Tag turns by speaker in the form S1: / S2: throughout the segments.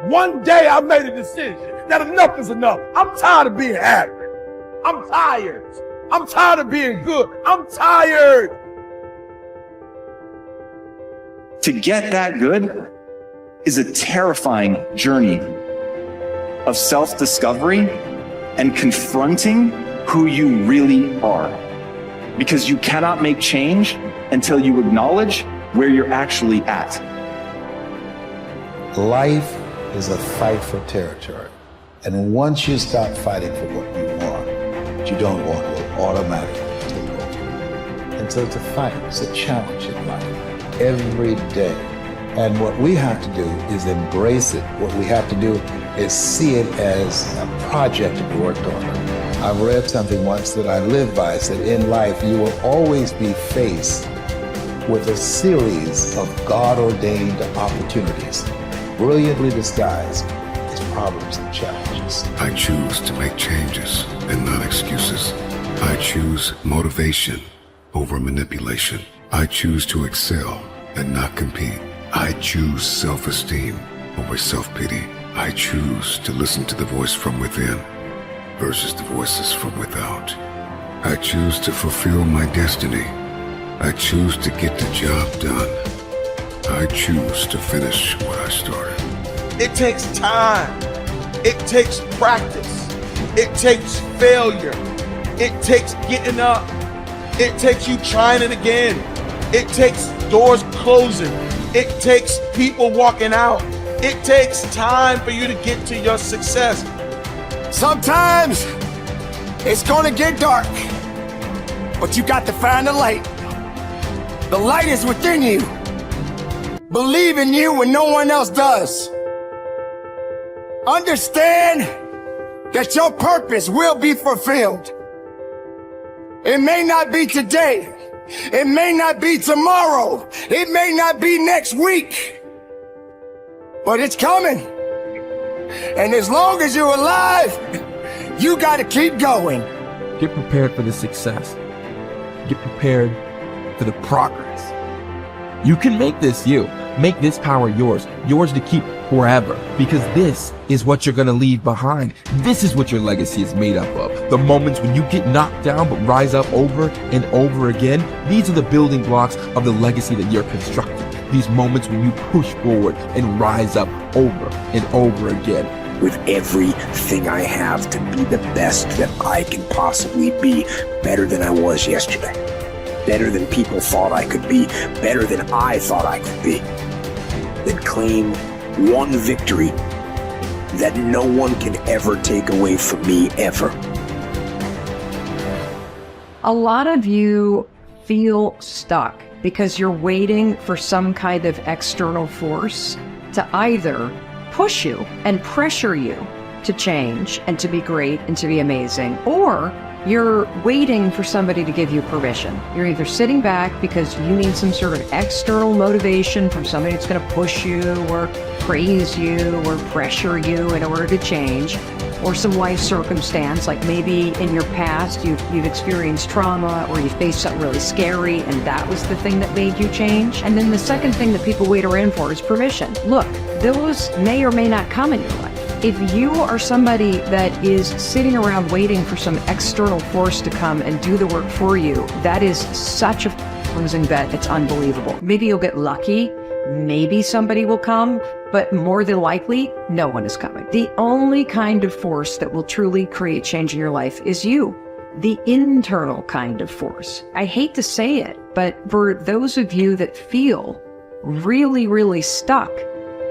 S1: One day I made a decision that enough is enough. I'm tired of being average. I'm tired. I'm tired of being good. I'm tired.
S2: To get that good is a terrifying journey of self-discovery and confronting who you really are. Because you cannot make change until you acknowledge where you're actually at.
S3: Life is a fight for territory. And once you stop fighting for what you want, what you don't want will automatically take over. And so it's a fight, it's a challenge in life every day. And what we have to do is embrace it. What we have to do is see it as a project to be worked on. I've read something once that I live by. It said, in life, you will always be faced with a series of God-ordained opportunities, brilliantly disguised as problems and challenges.
S4: I choose to make changes and not excuses. I choose motivation over manipulation. I choose to excel and not compete. I choose self-esteem over self-pity. I choose to listen to the voice from within versus the voices from without. I choose to fulfill my destiny. I choose to get the job done. I choose to finish what I started.
S1: It takes time. It takes practice. It takes failure. It takes getting up. It takes you trying it again. It takes doors closing. It takes people walking out. It takes time for you to get to your success.
S5: Sometimes it's gonna get dark, but you got to find the light. The light is within you. Believe in you when no one else does. Understand that your purpose will be fulfilled. It may not be today. It may not be tomorrow. It may not be next week. But it's coming. And as long as you're alive, you gotta keep going.
S6: Get prepared for the success. Get prepared for the progress. You can make this you. Make this power yours. Yours to keep forever. Because this is what you're gonna leave behind. This is what your legacy is made up of. The moments when you get knocked down but rise up over and over again. These are the building blocks of the legacy that you're constructing. These moments when you push forward and rise up over and over again.
S7: With everything I have to be the best that I can possibly be, better than I was yesterday. Better than people thought I could be, better than I thought I could be. Then claim one victory that no one can ever take away from me, ever.
S8: A lot of you feel stuck because you're waiting for some kind of external force to either push you and pressure you to change and to be great and to be amazing, or you're waiting for somebody to give you permission. You're either sitting back because you need some sort of external motivation from somebody that's going to push you or praise you or pressure you in order to change, or some life circumstance, like maybe in your past you've experienced trauma or you faced something really scary and that was the thing that made you change. And then the second thing that people wait around for is permission. Look, those may or may not come in your life. If you are somebody that is sitting around waiting for some external force to come and do the work for you, that is such a losing bet. It's unbelievable. Maybe you'll get lucky. Maybe somebody will come, but more than likely, no one is coming. The only kind of force that will truly create change in your life is you, the internal kind of force. I hate to say it, but for those of you that feel really, really stuck,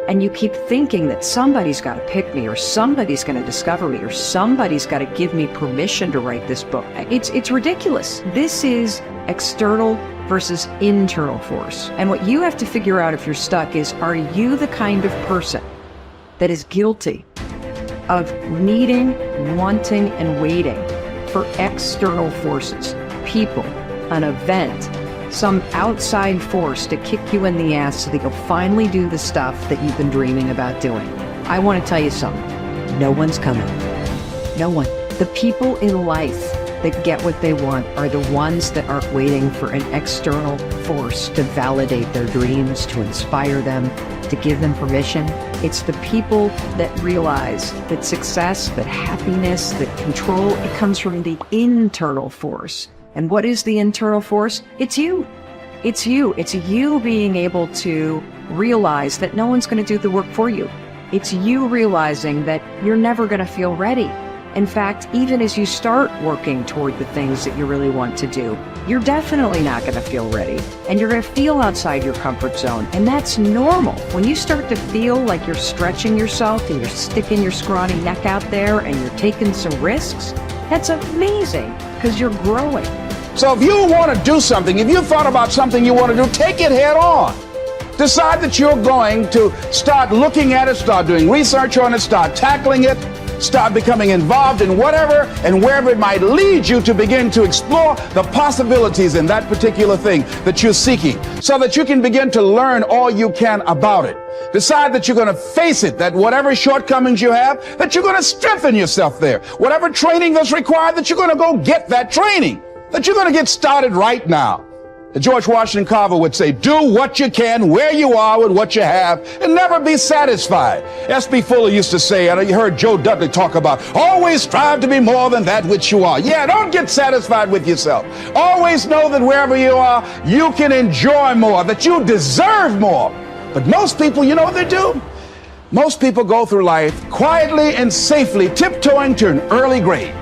S8: and you keep thinking that somebody's got to pick me, or somebody's going to discover me, or somebody's got to give me permission to write this book, it's ridiculous. This is external versus internal force. And what you have to figure out if you're stuck is, are you the kind of person that is guilty of needing, wanting, and waiting for external forces, people, an event, some outside force to kick you in the ass so that you'll finally do the stuff that you've been dreaming about doing? I want to tell you something. No one's coming. No one. The people in life that get what they want are the ones that aren't waiting for an external force to validate their dreams, to inspire them, to give them permission. It's the people that realize that success, that happiness, that control, it comes from the internal force. And what is the internal force? It's you. It's you. It's you being able to realize that no one's going to do the work for you. It's you realizing that you're never going to feel ready. In fact, even as you start working toward the things that you really want to do, you're definitely not going to feel ready. And you're going to feel outside your comfort zone. And that's normal. When you start to feel like you're stretching yourself and you're sticking your scrawny neck out there and you're taking some risks, that's amazing because you're growing.
S9: So if you want to do something, if you thought about something you want to do, take it head on. Decide that you're going to start looking at it, start doing research on it, start tackling it, start becoming involved in whatever and wherever it might lead you to begin to explore the possibilities in that particular thing that you're seeking so that you can begin to learn all you can about it. Decide that you're going to face it, that whatever shortcomings you have, that you're going to strengthen yourself there. Whatever training that's required, that you're going to go get that training, that you're going to get started right now. George Washington Carver would say, do what you can where you are with what you have and never be satisfied. S.B. Fuller used to say, and you heard Joe Dudley talk about, always strive to be more than that which you are. Yeah, don't get satisfied with yourself. Always know that wherever you are, you can enjoy more, that you deserve more. But most people, you know what they do? Most people go through life quietly and safely, tiptoeing to an early grave.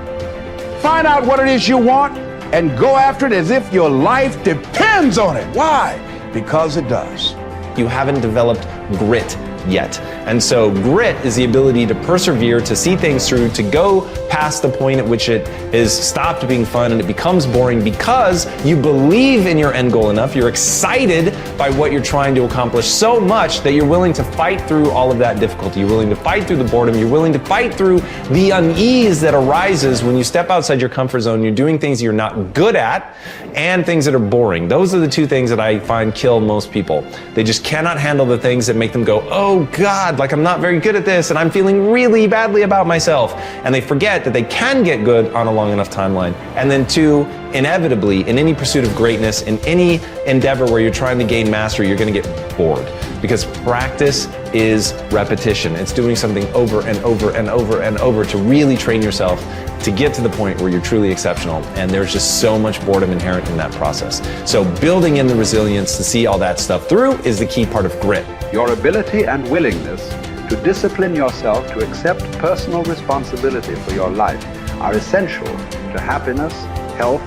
S9: Find out what it is you want and go after it as if your life depends on it. Why? Because it does.
S10: You haven't developed grit yet. And so grit is the ability to persevere, to see things through, to go past the point at which it is stopped being fun and it becomes boring because you believe in your end goal enough, you're excited by what you're trying to accomplish so much that you're willing to fight through all of that difficulty. You're willing to fight through the boredom. You're willing to fight through the unease that arises when you step outside your comfort zone. You're doing things you're not good at and things that are boring. Those are the two things that I find kill most people. They just cannot handle the things that make them go, oh God, like I'm not very good at this and I'm feeling really badly about myself. And they forget that they can get good on a long enough timeline. And then two, inevitably, in any pursuit of greatness, in any endeavor where you're trying to gain mastery, you're going to get bored because practice is repetition. It's doing something over and over and over and over to really train yourself to get to the point where you're truly exceptional. And there's just so much boredom inherent in that process. So building in the resilience to see all that stuff through is the key part of grit.
S11: Your ability and willingness to discipline yourself to accept personal responsibility for your life are essential to happiness, health,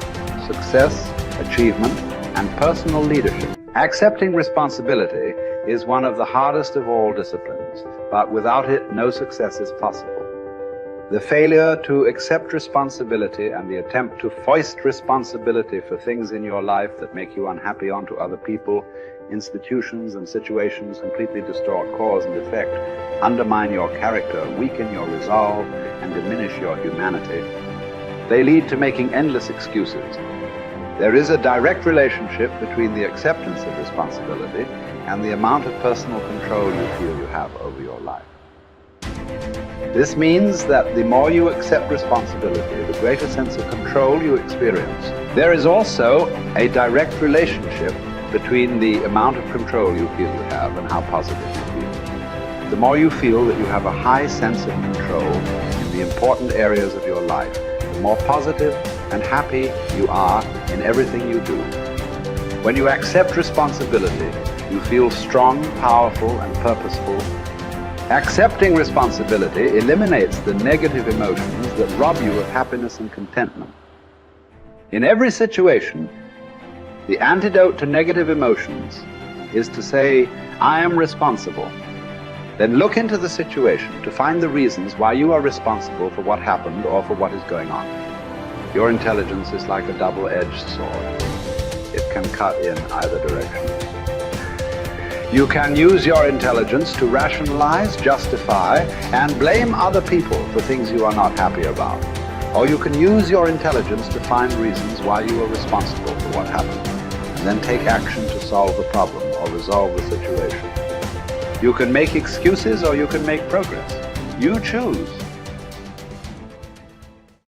S11: success, achievement, and personal leadership. Accepting responsibility is one of the hardest of all disciplines, but without it, no success is possible. The failure to accept responsibility and the attempt to foist responsibility for things in your life that make you unhappy onto other people, institutions, and situations completely distort cause and effect, undermine your character, weaken your resolve, and diminish your humanity. They lead to making endless excuses. There is a direct relationship between the acceptance of responsibility and the amount of personal control you feel you have over your life. This means that the more you accept responsibility, the greater sense of control you experience. There is also a direct relationship between the amount of control you feel you have and how positive you feel. The more you feel that you have a high sense of control in the important areas of your life, the more positive and happy you are in everything you do. When you accept responsibility, you feel strong, powerful, and purposeful. Accepting responsibility eliminates the negative emotions that rob you of happiness and contentment. In every situation, the antidote to negative emotions is to say, I am responsible. Then look into the situation to find the reasons why you are responsible for what happened or for what is going on. Your intelligence is like a double-edged sword. It can cut in either direction. You can use your intelligence to rationalize, justify, and blame other people for things you are not happy about. Or you can use your intelligence to find reasons why you are responsible for what happened, and then take action to solve the problem or resolve the situation. You can make excuses or you can make progress. You choose.